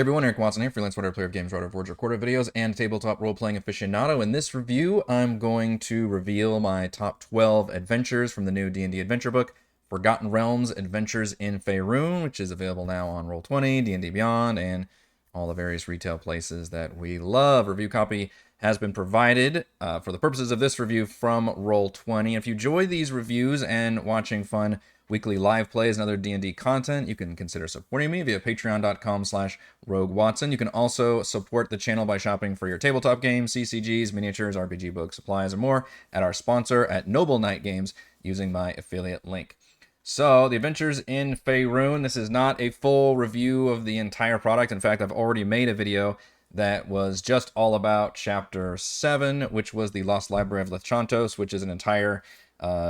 Everyone, Eric Watson here, freelance writer, player of games, writer of words, recorder of videos, and tabletop role-playing aficionado. In this review, I'm going to reveal my top 12 adventures from the new D&D adventure book, Forgotten Realms: Adventures in Faerun, which is available now on Roll20, D&D Beyond, and all the various retail places that we love. Review copy has been provided for the purposes of this review from Roll20. If you enjoy these reviews and watching fun weekly live plays and other D&D content, you can consider supporting me via patreon.com/roguewatson. You can also support the channel by shopping for your tabletop games, CCGs, miniatures, RPG books, supplies, and more at our sponsor at Noble Knight Games using my affiliate link. So, the Adventures in Faerun. This is not a full review of the entire product. In fact, I've already made a video that was just all about Chapter 7, which was the Lost Library of Lechantos, which is an entire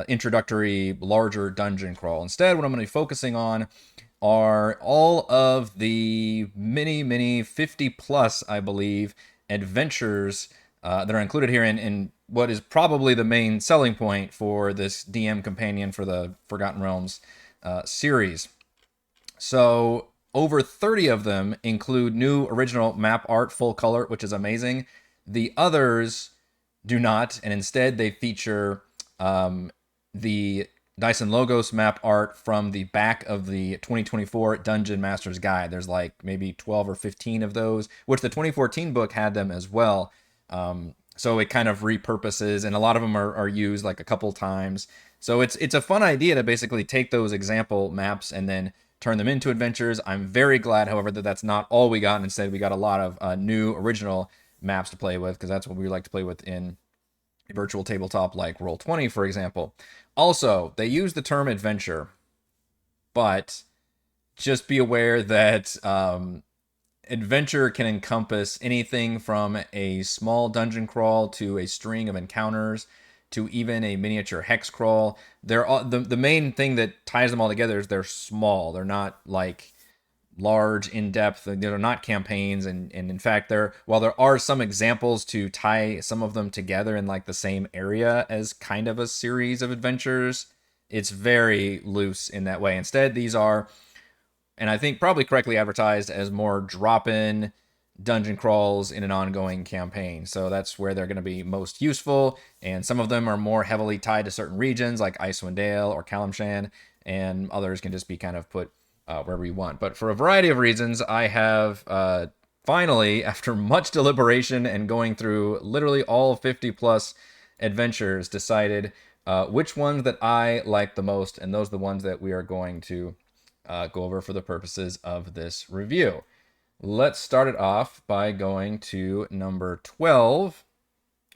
introductory, larger dungeon crawl. Instead, what I'm going to be focusing on are all of the many 50 plus, I believe, adventures that are included here in what is probably the main selling point for this DM companion for the Forgotten Realms series. So over 30 of them include new original map art, full color, which is amazing. The others do not, and instead they feature the Dyson Logos map art from the back of the 2024 Dungeon Master's Guide. There's like maybe 12 or 15 of those, which the 2014 book had them as well. So it kind of repurposes, and a lot of them are used like a couple times. So it's a fun idea to basically take those example maps and then turn them into adventures. I'm very glad, however, that that's not all we got. And instead, we got a lot of new original maps to play with, because that's what we like to play with in virtual tabletop like Roll20, for example. Also, they use the term adventure, but just be aware that adventure can encompass anything from a small dungeon crawl to a string of encounters to even a miniature hex crawl. They're all, the main thing that ties them all together is they're small. They're not like large, in-depth. They're not campaigns, and in fact, while there are some examples to tie some of them together in like the same area as kind of a series of adventures, it's very loose in that way. Instead, these are, and I think probably correctly advertised as, more drop-in dungeon crawls in an ongoing campaign. So that's where they're going to be most useful, and some of them are more heavily tied to certain regions like Icewind Dale or Calimshan, and others can just be kind of put wherever you want. But for a variety of reasons, I have finally, after much deliberation and going through literally all 50 plus adventures, decided which ones that I like the most, and those are the ones that we are going to go over for the purposes of this review. Let's start it off by going to number 12,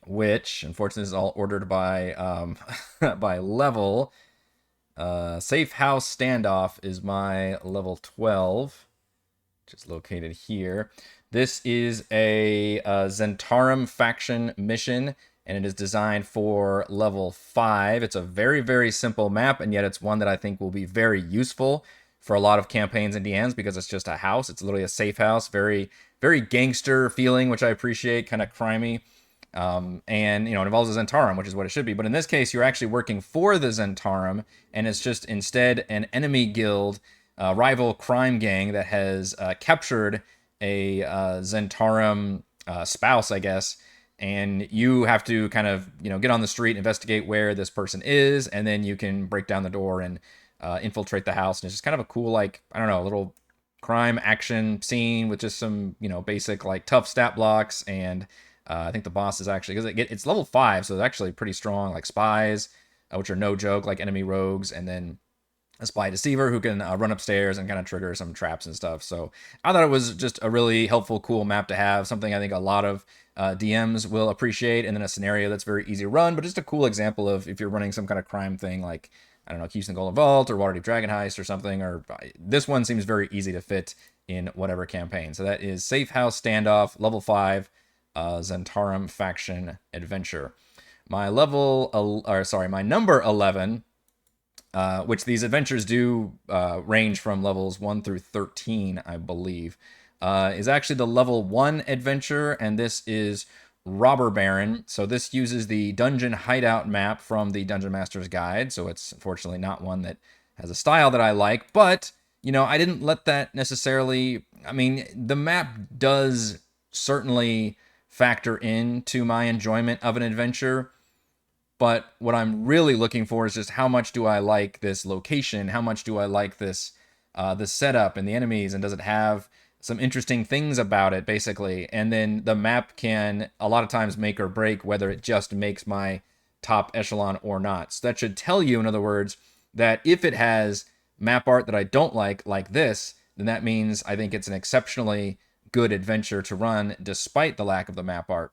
which unfortunately is all ordered by by level. Safe House Standoff is my level 12, which is located here. This is a Zentarum faction mission, and it is designed for level 5. It's a very simple map, and yet it's one that I think will be very useful for a lot of campaigns and DMs, because it's just a house. It's literally a safe house, very gangster feeling, which I appreciate, kind of crimey. And, it involves a Zentarum, which is what it should be. But in this case, you're actually working for the Zentarum, and it's just instead an enemy guild, rival crime gang that has captured a Zentarum spouse, I guess. And you have to kind of, get on the street, investigate where this person is, and then you can break down the door and infiltrate the house. And it's just kind of a cool, like, I don't know, little crime action scene with just some, basic, like, tough stat blocks. And I think the boss is actually, because it's level 5, so it's actually pretty strong, like spies, which are no joke, like enemy rogues, and then a spy deceiver who can run upstairs and kind of trigger some traps and stuff. So I thought it was just a really helpful, cool map to have, something I think a lot of DMs will appreciate, and then a scenario that's very easy to run, but just a cool example of if you're running some kind of crime thing, like, I don't know, Keys in the Golden Vault or Waterdeep Dragon Heist or something, or this one seems very easy to fit in whatever campaign. So that is Safe House Standoff, level 5, Zentarum faction adventure. My number 11, which these adventures do range from levels 1 through 13, I believe, is actually the level 1 adventure, and this is Robber Baron. So this uses the dungeon hideout map from the Dungeon Master's Guide, so it's unfortunately not one that has a style that I like, but I didn't let that necessarily. I mean, the map does certainly factor into my enjoyment of an adventure, but what I'm really looking for is just how much do I like this location? How much do I like this setup and the enemies? And does it have some interesting things about it, basically? And then the map can a lot of times make or break whether it just makes my top echelon or not. So that should tell you, in other words, that if it has map art that I don't like this, then that means I think it's an exceptionally good adventure to run despite the lack of the map art,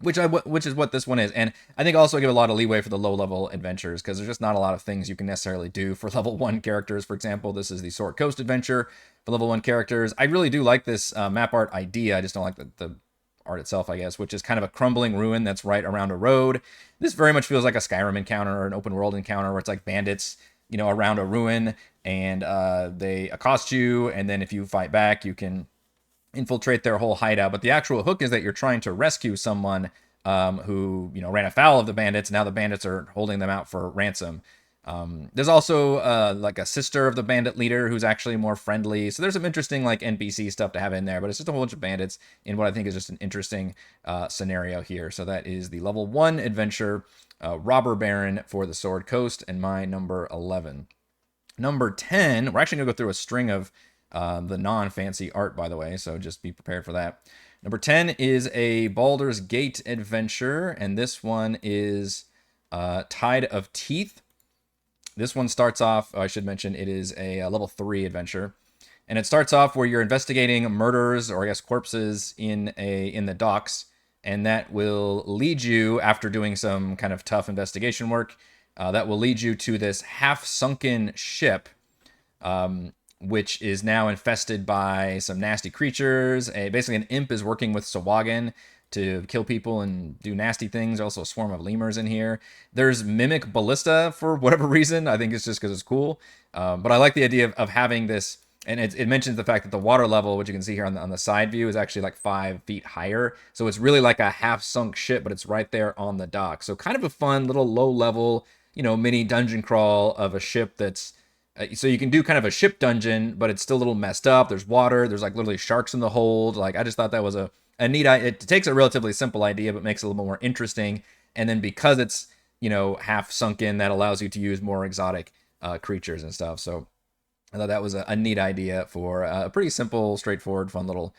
which is what this one is. And I think also give a lot of leeway for the low level adventures, because there's just not a lot of things you can necessarily do for level 1 characters. For example, this is the Sword Coast adventure for level 1 characters. I really do like this map art idea. I just don't like the art itself, I guess, which is kind of a crumbling ruin that's right around a road. This very much feels like a Skyrim encounter or an open world encounter where it's like bandits, around a ruin, and they accost you, and then if you fight back, you can infiltrate their whole hideout. But the actual hook is that you're trying to rescue someone who ran afoul of the bandits. Now the bandits are holding them out for ransom. There's also like a sister of the bandit leader who's actually more friendly. So there's some interesting like NPC stuff to have in there, but it's just a whole bunch of bandits in what I think is just an interesting scenario here. So that is the level 1 adventure, Robber Baron for the Sword Coast, and my number 11. Number 10, we're actually going to go through a string of the non-fancy art, by the way, so just be prepared for that. Number 10 is a Baldur's Gate adventure, and this one is Tide of Teeth. This one starts off, I should mention, it is a level 3 adventure, and it starts off where you're investigating murders, or I guess corpses, in the docks, and that will lead you, after doing some kind of tough investigation work, that will lead you to this half-sunken ship, which is now infested by some nasty creatures. Basically, an imp is working with Sawagan to kill people and do nasty things. There's also a swarm of lemurs in here. There's Mimic Ballista for whatever reason. I think it's just because it's cool. But I like the idea of having this, and it mentions the fact that the water level, which you can see here on the side view, is actually like 5 feet higher. So it's really like a half-sunk ship, but it's right there on the dock. So kind of a fun little low-level, mini dungeon crawl of a ship that's so you can do kind of a ship dungeon, but it's still a little messed up. There's water. There's like literally sharks in the hold. Like, I just thought that was a neat idea. It takes a relatively simple idea, but makes it a little more interesting. And then because it's, half sunk in, that allows you to use more exotic creatures and stuff. So I thought that was a neat idea for a pretty simple, straightforward, fun little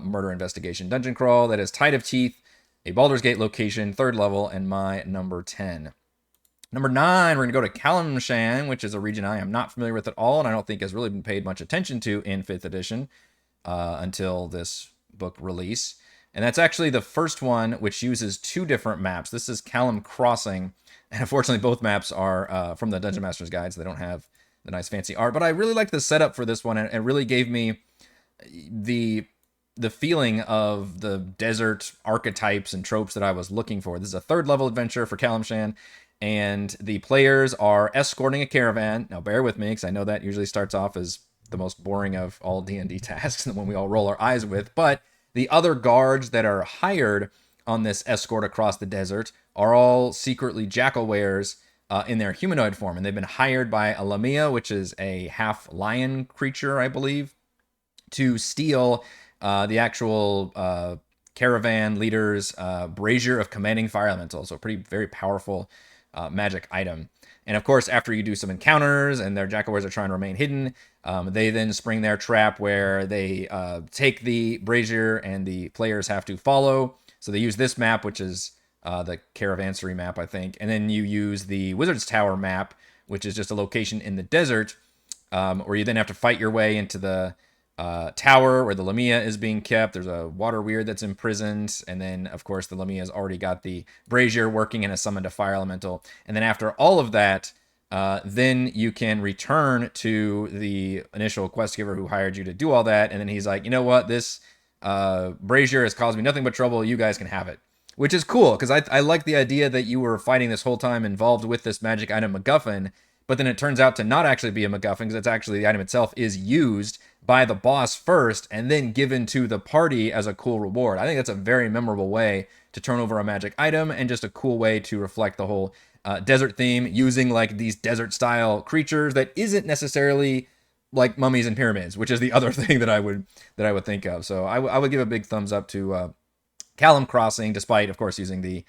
murder investigation dungeon crawl. That is Tide of Teeth, a Baldur's Gate location, 3rd level, and my number 10. Number 9, we're going to go to Kalimshan, which is a region I am not familiar with at all, and I don't think has really been paid much attention to in 5th edition until this book release. And that's actually the first one which uses 2 different maps. This is Kalim Crossing, and unfortunately both maps are from the Dungeon Master's Guide, so they don't have the nice fancy art. But I really like the setup for this one, and it really gave me the feeling of the desert archetypes and tropes that I was looking for. This is a 3rd level adventure for Kalimshan, and the players are escorting a caravan. Now, bear with me, because I know that usually starts off as the most boring of all D&D tasks, and the one we all roll our eyes with. But the other guards that are hired on this escort across the desert are all secretly jackal wares in their humanoid form, and they've been hired by a Lamia, which is a half-lion creature, I believe, to steal the actual caravan leader's brazier of commanding fire elemental. So a very powerful magic item. And of course, after you do some encounters and their jackal-wares are trying to remain hidden, they then spring their trap where they take the brazier and the players have to follow. So they use this map, which is the Caravansary map, I think. And then you use the Wizard's Tower map, which is just a location in the desert, where you then have to fight your way into the tower where the Lamia is being kept. There's a water weird that's imprisoned, and then of course the Lamia's already got the brazier working and has summoned a fire elemental. And then after all of that, then you can return to the initial quest giver who hired you to do all that, and then he's like, you know what, this brazier has caused me nothing but trouble, you guys can have it. Which is cool, because I like the idea that you were fighting this whole time involved with this magic item MacGuffin, but then it turns out to not actually be a MacGuffin, because it's actually the item itself is used by the boss first and then given to the party as a cool reward. I think that's a very memorable way to turn over a magic item, and just a cool way to reflect the whole desert theme, using like these desert style creatures that isn't necessarily like mummies and pyramids, which is the other thing that I would think of. So I would give a big thumbs up to Callum Crossing, despite of course using the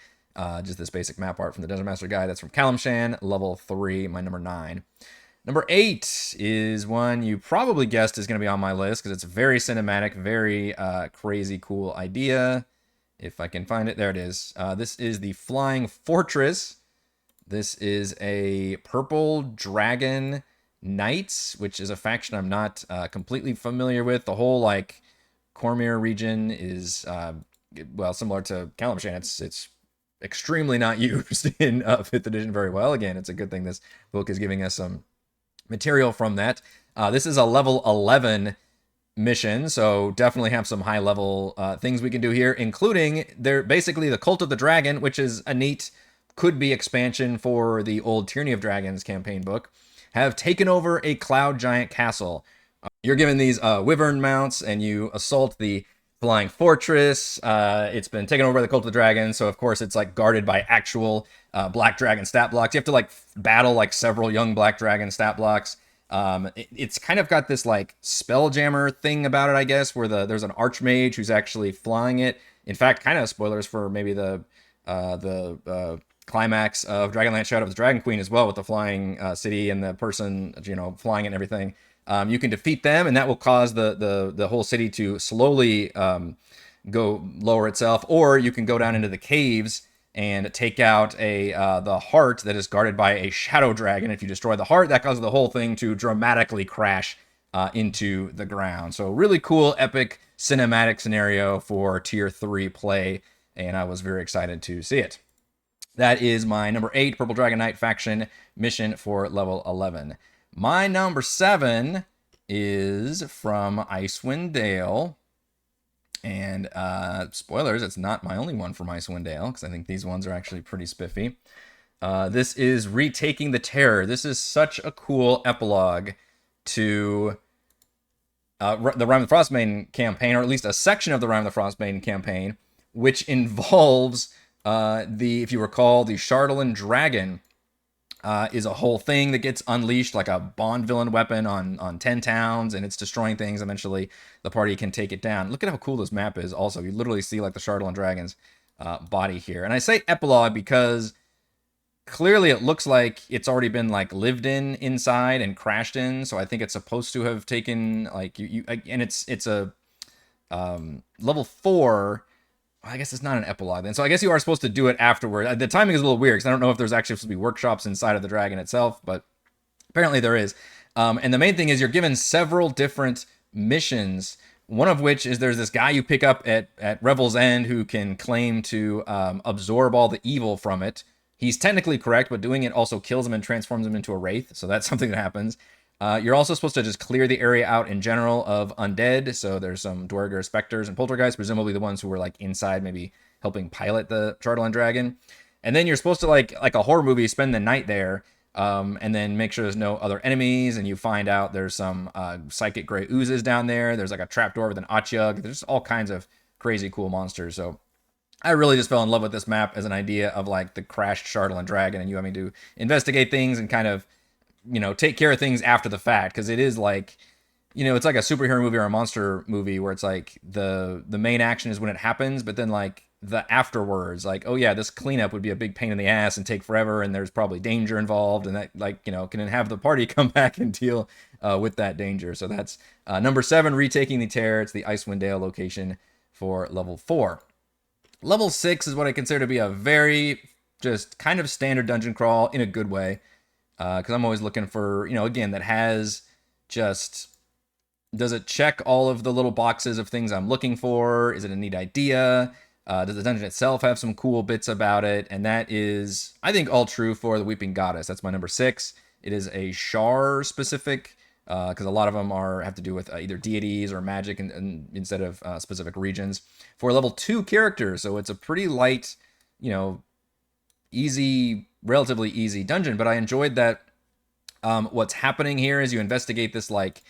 just this basic map art from the Dungeon Master Guide. That's from Callum Shan, level 3, my number 9. Number 8 is one you probably guessed is going to be on my list because it's very cinematic, very crazy, cool idea. If I can find it, there it is. This is the Flying Fortress. This is a purple dragon knights, which is a faction I'm not completely familiar with. The whole like Cormyr region is well similar to Kalimshan. It's extremely not used in 5th edition very well. Again, it's a good thing this book is giving us some material from that. This is a level 11 mission, so definitely have some high level things we can do here, including they're basically the Cult of the Dragon, which is a neat, could be expansion for the old Tyranny of Dragons campaign book, have taken over a cloud giant castle. You're given these wyvern mounts and you assault the Flying Fortress. It's been taken over by the Cult of the Dragon, so of course it's like guarded by actual black dragon stat blocks. You have to like battle like several young black dragon stat blocks. It's kind of got this like spelljammer thing about it, I guess, where there's an archmage who's actually flying it. In fact, kind of spoilers for maybe the climax of Dragonlance Shadow of the Dragon Queen as well, with the flying city and the person flying it and everything. You can defeat them, and that will cause the whole city to slowly go lower itself. Or you can go down into the caves and take out the heart that is guarded by a shadow dragon. If you destroy the heart, that causes the whole thing to dramatically crash into the ground. So really cool, epic cinematic scenario for tier 3 play, and I was very excited to see it. That is my number 8 Purple Dragon Knight faction mission for level 11. My number 7 is from Icewind Dale. And spoilers, it's not my only one from Icewind Dale, because I think these ones are actually pretty spiffy. This is Retaking the Terror. This is such a cool epilogue to the Rime of the Frostbane campaign, or at least a section of the Rime of the Frostbane campaign, which involves if you recall, the Chardalyn Dragon is a whole thing that gets unleashed like a Bond villain weapon on 10 towns, and it's destroying things. Eventually, the party can take it down. Look at how cool this map is. Also, you literally see like the Chardalyn Dragon's body here. And I say epilogue because clearly it looks like it's already been like lived in inside and crashed in. So I think it's supposed to have taken like and it's a level 4. I guess it's not an epilogue then. So I guess you are supposed to do it afterward. The timing is a little weird because I don't know if there's actually supposed to be workshops inside of the dragon itself, but apparently there is. And the main thing is you're given several different missions, one of which is there's this guy you pick up at Revel's End who can claim to absorb all the evil from it. He's technically correct, but doing it also kills him and transforms him into a wraith. So that's something that happens. You're also supposed to just clear the area out in general of undead. So there's some Dwerger specters and poltergeists, presumably the ones who were like inside, maybe helping pilot the Chardalyn Dragon. And then you're supposed to like a horror movie, spend the night there, and then make sure there's no other enemies. And you find out there's some psychic gray oozes down there. There's like a trapdoor with an Atyug. There's all kinds of crazy cool monsters. So I really just fell in love with this map as an idea of like the crashed Chardalyn Dragon and you having to investigate things and kind of take care of things after the fact, because it is like, it's like a superhero movie or a monster movie where it's like the main action is when it happens, but then like the afterwards, like, oh yeah, this cleanup would be a big pain in the ass and take forever, and there's probably danger involved, and that like can have the party come back and deal with that danger. So that's number 7, Retaking the Terror. It's the Icewind Dale location for level 4. Level 6 is what I consider to be a very just kind of standard dungeon crawl in a good way. Because I'm always looking for, again, that has just, does it check all of the little boxes of things I'm looking for? Is it a neat idea? Does the dungeon itself have some cool bits about it? And that is, I think, all true for the Weeping Goddess. That's my number 6. It is a Shar specific, because a lot of them have to do with either deities or magic and instead of specific regions. For level 2 characters, so it's a pretty light, easy, relatively easy dungeon, but I enjoyed that what's happening here is you investigate this like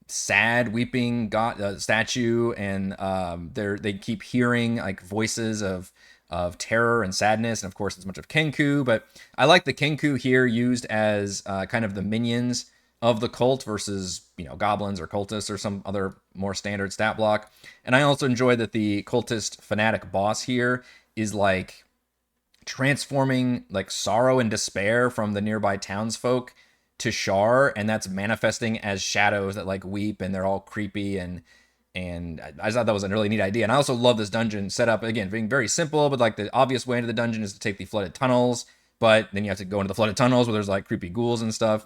sad weeping god statue, and they keep hearing like voices of terror and sadness, and of course it's much of Kenku, but I like the Kenku here used as kind of the minions of the cult versus, goblins or cultists or some other more standard stat block. And I also enjoy that the cultist fanatic boss here is like transforming like sorrow and despair from the nearby townsfolk to Shar, and that's manifesting as shadows that like weep, and they're all creepy, and I thought that was a really neat idea. And I also love this dungeon setup, again, being very simple, but like the obvious way into the dungeon is to take the flooded tunnels, but then you have to go into the flooded tunnels where there's like creepy ghouls and stuff,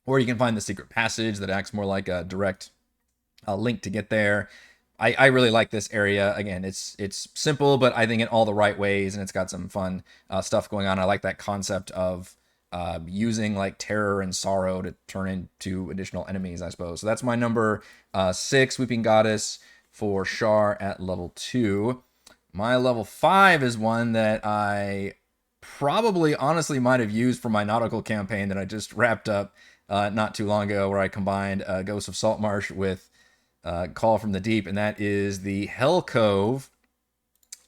or you can find the secret passage that acts more like a direct link to get there. I really like this area. Again, it's simple, but I think in all the right ways, and it's got some fun stuff going on. I like that concept of using like terror and sorrow to turn into additional enemies, I suppose. So that's my number 6, Weeping Goddess for Shar at level 2. My level 5 is one that I probably honestly might have used for my nautical campaign that I just wrapped up not too long ago, where I combined Ghost of Saltmarsh with Call from the Deep, and that is the Hell Cove.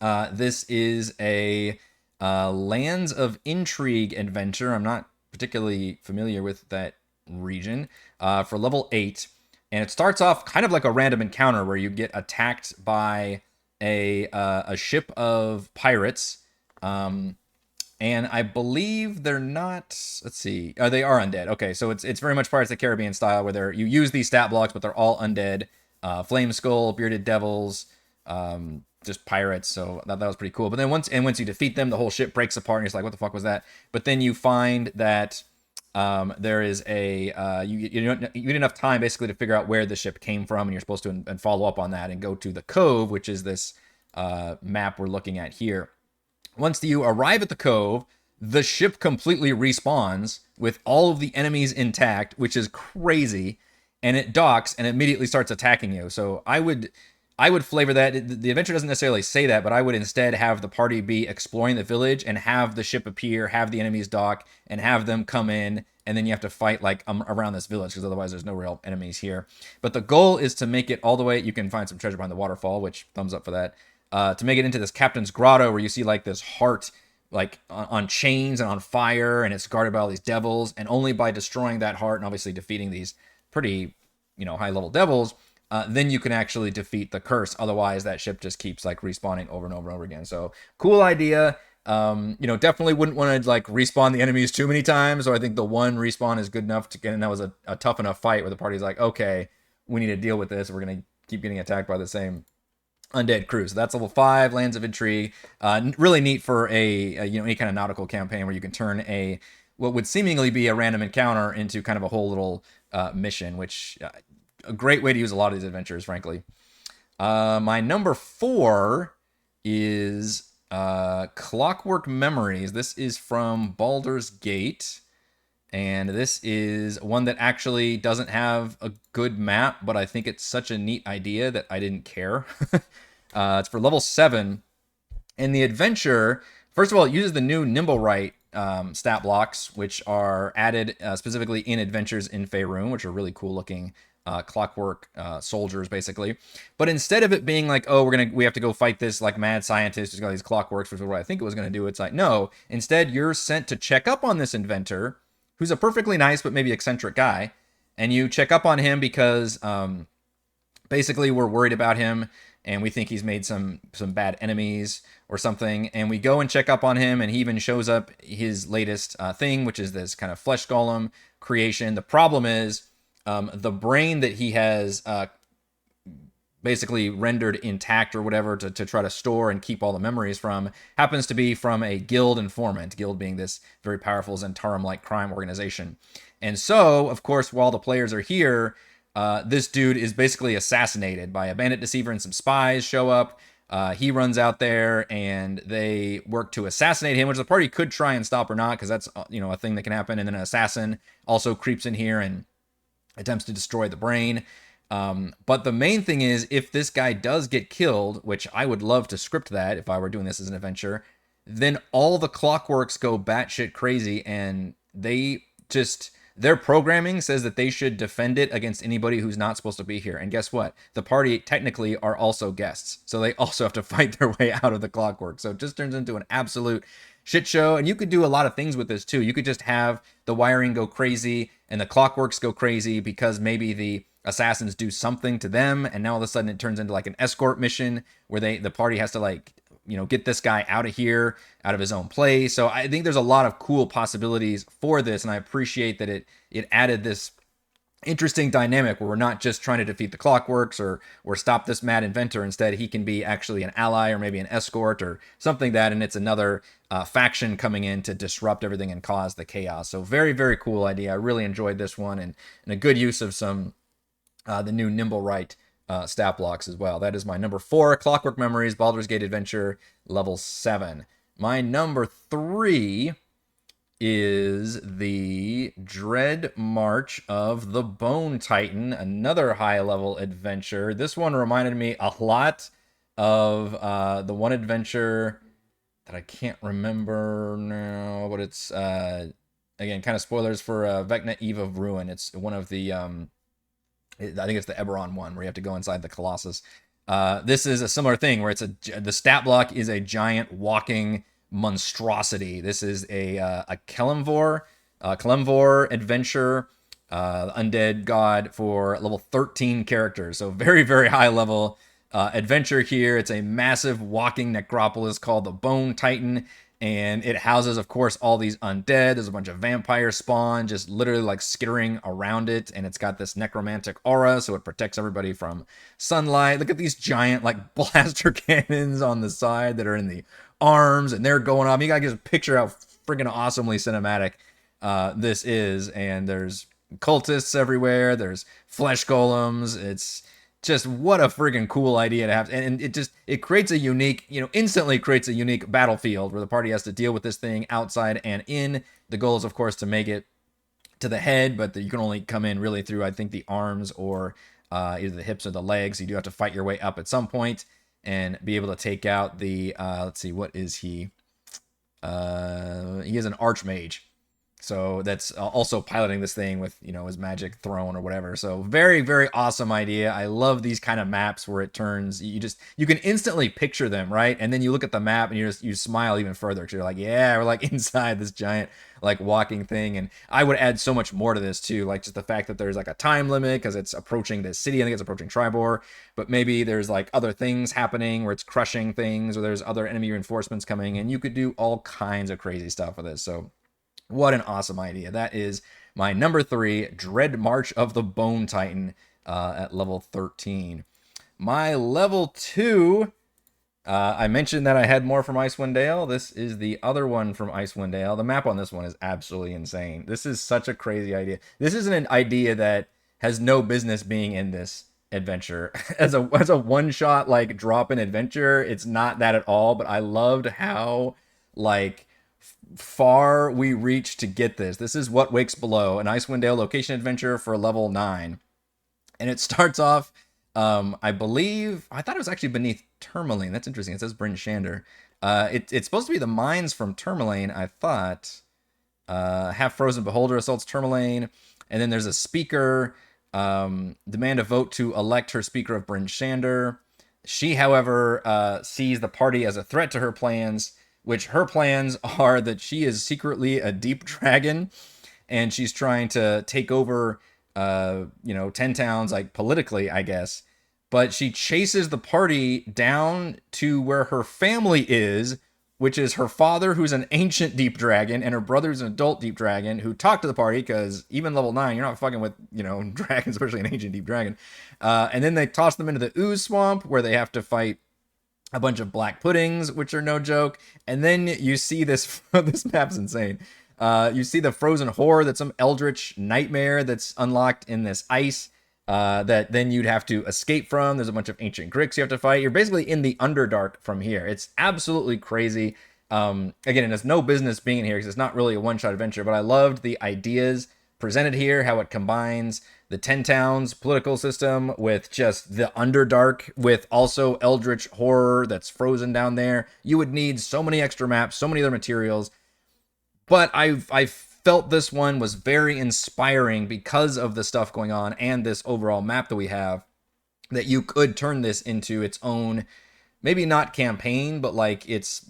This is a Lands of Intrigue adventure. I'm not particularly familiar with that region. For level 8, and it starts off kind of like a random encounter where you get attacked by a ship of pirates. And I believe they're not. Let's see. They are undead. Okay, so it's very much Pirates of the Caribbean style, where you use these stat blocks, but they're all undead. Flame Skull, bearded devils, just pirates. So that was pretty cool. But then once you defeat them, the whole ship breaks apart, and you're just like, what the fuck was that? But then you find that there is you get enough time basically to figure out where the ship came from, and you're supposed to and follow up on that and go to the cove, which is this map we're looking at here. Once you arrive at the cove, the ship completely respawns with all of the enemies intact, which is crazy, and it docks and immediately starts attacking you. So I would flavor that. The adventure doesn't necessarily say that, but I would instead have the party be exploring the village and have the ship appear, have the enemies dock, and have them come in, and then you have to fight like around this village, because otherwise there's no real enemies here. But the goal is to make it all the way. You can find some treasure behind the waterfall, which thumbs up for that. To make it into this Captain's Grotto, where you see like this heart like on chains and on fire, and it's guarded by all these devils, and only by destroying that heart and obviously defeating these pretty high level devils, then you can actually defeat the curse. Otherwise that ship just keeps like respawning over and over and over again. So cool idea. Definitely wouldn't want to like respawn the enemies too many times, so I think the one respawn is good enough to get, and that was a tough enough fight where the party's like, okay, we need to deal with this, we're gonna keep getting attacked by the same undead crew. So that's level 5, Lands of Intrigue. Really neat for any kind of nautical campaign where you can turn what would seemingly be a random encounter into kind of a whole little mission, which a great way to use a lot of these adventures, frankly. My number 4 is Clockwork Memories. This is from Baldur's Gate. And this is one that actually doesn't have a good map, but I think it's such a neat idea that I didn't care. It's for level 7. And the adventure, first of all, it uses the new Nimblewright stat blocks, which are added specifically in Adventures in Faerun, which are really cool looking clockwork soldiers, basically. But instead of it being like, oh, we have to go fight this like mad scientist who's got these clockworks, which is what I think it was going to do, it's like, no, instead you're sent to check up on this inventor, who's a perfectly nice but maybe eccentric guy, and you check up on him because basically we're worried about him, and we think he's made some bad enemies or something, and we go and check up on him, and he even shows up his latest thing, which is this kind of flesh golem creation. The problem is the brain that he has basically rendered intact or whatever to try to store and keep all the memories from happens to be from a guild informant, guild being this very powerful Zentarum-like crime organization. And so, of course, while the players are here, this dude is basically assassinated by a bandit deceiver, and some spies show up. He runs out there and they work to assassinate him, which the party could try and stop or not, because that's a thing that can happen. And then an assassin also creeps in here and attempts to destroy the brain. But the main thing is, if this guy does get killed, which I would love to script that if I were doing this as an adventure, then all the clockworks go batshit crazy, and their programming says that they should defend it against anybody who's not supposed to be here. And guess what? The party technically are also guests, so they also have to fight their way out of the clockwork. So it just turns into an absolute shit show. And you could do a lot of things with this too. You could just have the wiring go crazy and the clockworks go crazy because maybe the assassins do something to them, and now all of a sudden it turns into like an escort mission where the party has to like, get this guy out of here, out of his own place. So I think there's a lot of cool possibilities for this, and I appreciate that it added this interesting dynamic where we're not just trying to defeat the clockworks or stop this mad inventor. Instead, he can be actually an ally or maybe an escort or something that, and it's another faction coming in to disrupt everything and cause the chaos. So very, very cool idea. I really enjoyed this one, and a good use of some the new Nimble Right stat blocks as well. That is my number 4, Clockwork Memories, Baldur's Gate Adventure, level 7. My number 3 is the Dread March of the Bone Titan, another high-level adventure. This one reminded me a lot of the one adventure that I can't remember now, but it's, again, kind of spoilers for Vecna Eve of Ruin. It's one of the... I think it's the Eberron one where you have to go inside the Colossus. This is a similar thing where the stat block is a giant walking monstrosity. This is a Kelemvor adventure, undead god for level 13 characters. So very, very high level adventure here. It's a massive walking necropolis called the Bone Titan. And it houses, of course, all these undead. There's a bunch of vampire spawn just literally like skittering around it. And it's got this necromantic aura, so it protects everybody from sunlight. Look at these giant like blaster cannons on the side that are in the arms, and they're going off. You gotta just picture how freaking awesomely cinematic this is. And there's cultists everywhere. There's flesh golems. It's just what a friggin' cool idea to have. And it creates a unique, instantly creates a unique battlefield where the party has to deal with this thing outside and in. The goal is, of course, to make it to the head, but you can only come in really through, I think, the arms or either the hips or the legs. You do have to fight your way up at some point and be able to take out the, let's see, what is he? He is an archmage. So that's also piloting this thing with, his magic throne or whatever. So very, very awesome idea. I love these kind of maps where it turns, you can instantly picture them, right? And then you look at the map and you smile even further because you're like, yeah, we're like inside this giant like walking thing. And I would add so much more to this too, like just the fact that there's like a time limit because it's approaching this city. I think it's approaching Tribor, but maybe there's like other things happening where it's crushing things, or there's other enemy reinforcements coming, and you could do all kinds of crazy stuff with this. So what an awesome idea. That is my number 3, Dread March of the Bone Titan at level 13. My level 2, I mentioned that I had more from Icewind Dale. This is the other one from Icewind Dale. The map on this one is absolutely insane. This is such a crazy idea. This is an idea that has no business being in this adventure. As a one-shot, like, drop-in adventure, it's not that at all, but I loved how, like, far we reach to get this. This is What Wakes Below, an Icewind Dale location adventure for level 9. And it starts off, I thought it was actually beneath Tourmaline. That's interesting. It says Bryn Shander. It's supposed to be the mines from Tourmaline, I thought. Half-Frozen Beholder assaults Tourmaline. And then there's a speaker. Demand a vote to elect her speaker of Bryn Shander. She, however, sees the party as a threat to her plans, which her plans are that she is secretly a deep dragon, and she's trying to take over, 10 towns, like, politically, I guess. But she chases the party down to where her family is, which is her father, who's an ancient deep dragon, and her brother's an adult deep dragon, who talk to the party, because even level 9, you're not fucking with, dragons, especially an ancient deep dragon. And then they toss them into the ooze swamp, where they have to fight a bunch of black puddings, which are no joke. And then you see this, this map's insane. You see the frozen horror, that's some eldritch nightmare that's unlocked in this ice that then you'd have to escape from. There's a bunch of ancient Gricks you have to fight. You're basically in the Underdark from here. It's absolutely crazy. Again, it has no business being in here because it's not really a one-shot adventure, but I loved the ideas presented here, how it combines the 10 towns political system with just the Underdark, with also eldritch horror that's frozen down there. You would need so many extra maps, so many other materials. But I felt this one was very inspiring because of the stuff going on and this overall map that we have, that you could turn this into its own, maybe not campaign, but like its,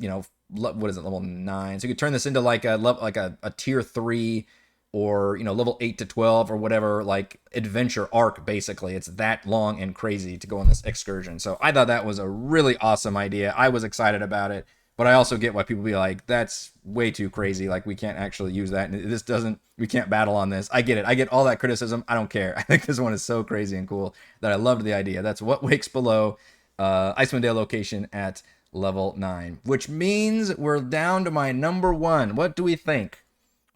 what is it, level 9. So you could turn this into like a tier 3 or level 8 to 12 or whatever, like adventure arc. Basically, it's that long and crazy to go on this excursion. So I thought that was a really awesome idea. I was excited about it, but I also get why people be like, that's way too crazy, like we can't actually use that, and this doesn't, we can't battle on this. I get it, I get all that criticism. I don't care. I think this one is so crazy and cool that I loved the idea. That's What Wakes Below, Icewind Dale location at level 9, which means we're down to my number one. What do we think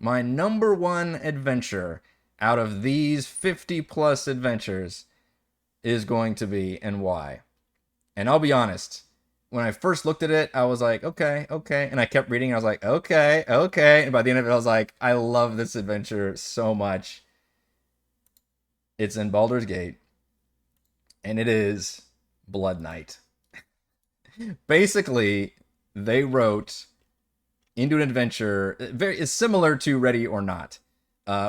my number one adventure out of these 50 plus adventures is going to be, and why? And I'll be honest, when I first looked at it, I was like, okay, okay. And I kept reading, and I was like, okay, okay. And by the end of it, I was like, I love this adventure so much. It's in Baldur's Gate, and it is Blood Knight. Basically, they wrote into an adventure very similar to Ready or Not,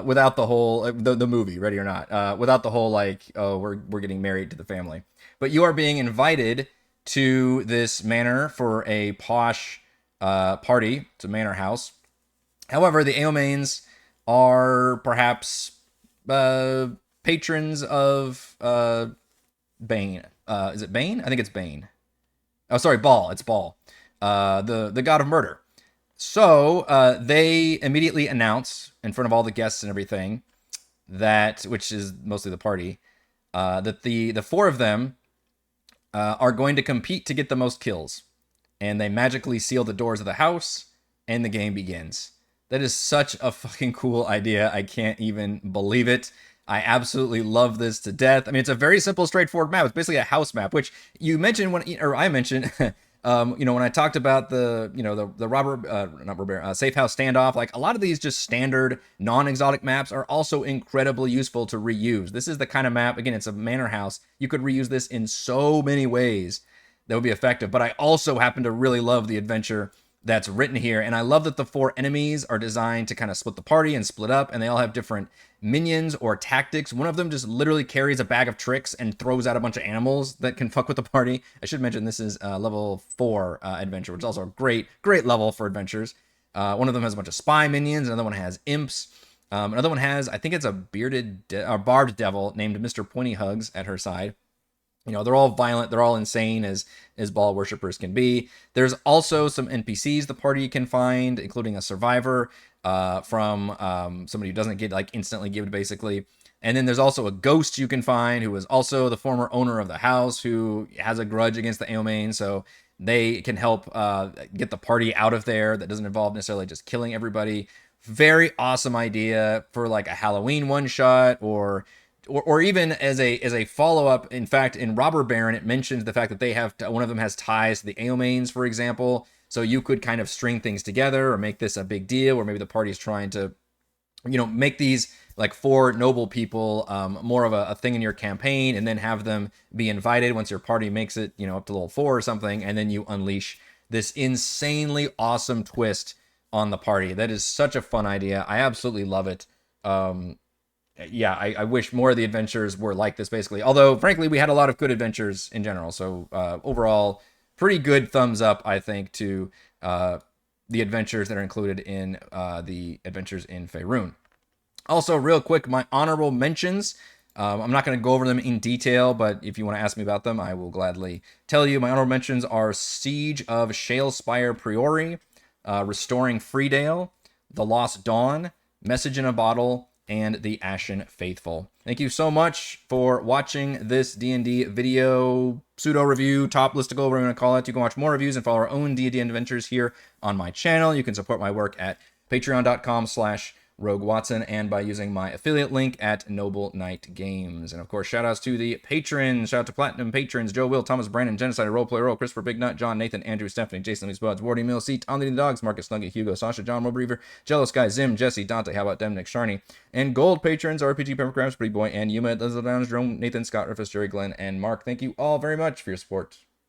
without the whole the movie Ready or Not, without the whole like, oh, we're getting married to the family, but you are being invited to this manor for a posh party. It's a manor house. However, the Aomains are perhaps patrons of Bane. Is it Bane? I think it's Bane. Oh, sorry, Baal. It's Baal, the god of murder. So they immediately announce in front of all the guests and everything that, which is mostly the party, that the four of them are going to compete to get the most kills, and they magically seal the doors of the house, and the game begins. That is such a fucking cool idea. I can't even believe it. I absolutely love this to death. I mean, it's a very simple, straightforward map. It's basically a house map, which you mentioned or I mentioned, when I talked about the safe house standoff. Like, a lot of these just standard non-exotic maps are also incredibly useful to reuse. This is the kind of map, again, it's a manor house. You could reuse this in so many ways that would be effective. But I also happen to really love the adventure that's written here. And I love that the four enemies are designed to kind of split the party and split up, and they all have different minions or tactics. One of them just literally carries a bag of tricks and throws out a bunch of animals that can fuck with the party. I should mention this is level 4 adventure, which is also a great level for adventures. One of them has a bunch of spy minions. Another one has imps. Another one has, I think it's a barbed devil named Mr. Pointy Hugs at her side. They're all violent. They're all insane as Baal worshippers can be. There's also some NPCs the party can find, including a survivor from somebody who doesn't get like instantly given, basically. And then there's also a ghost you can find who is also the former owner of the house, who has a grudge against the Aomain, so they can help get the party out of there. That doesn't involve necessarily just killing everybody. Very awesome idea for like a Halloween one shot, or even as a follow-up. In fact, in Robber Baron, it mentions the fact that they have, one of them has ties to the Aomains, for example. So you could kind of string things together or make this a big deal, or maybe the party's trying to, make these like four noble people more of a thing in your campaign, and then have them be invited once your party makes it, up to level 4 or something, and then you unleash this insanely awesome twist on the party. That is such a fun idea. I absolutely love it. Yeah, I wish more of the adventures were like this, basically. Although, frankly, we had a lot of good adventures in general. So overall, pretty good thumbs up, I think, to the adventures that are included in the adventures in Faerun. Also, real quick, my honorable mentions. I'm not going to go over them in detail, but if you want to ask me about them, I will gladly tell you. My honorable mentions are Siege of Shalespire Priori, Restoring Freedale, The Lost Dawn, Message in a Bottle, and the Ashen Faithful. Thank you so much for watching this D&D video pseudo review, top listicle, whatever you want to call it. You can watch more reviews and follow our own D&D adventures here on my channel. You can support my work at patreon.com/Rogue Watson and by using my affiliate link at Noble Knight Games. And of course, shout outs to the patrons. Shout out to Platinum patrons: Joe, Will, Thomas, Brandon, Genocide, Roleplay Earl, Christopher Big Nut, John, Nathan, Andrew, Stephanie, Jason, Lee Spuds, Wardy Mill, C, Tom the Dogs, Marcus Nugget, Hugo, Sasha, John Mobriever, Jealous Guy, Zim, Jesse, Dante, how about them, Nick Sharney, and gold patrons: RPG Peppercrabs, Pretty Boy, and Yuma, Lizzle Downs, Jerome, Nathan, Scott, Rufus, Jerry, Glenn, and Mark. Thank you all very much for your support.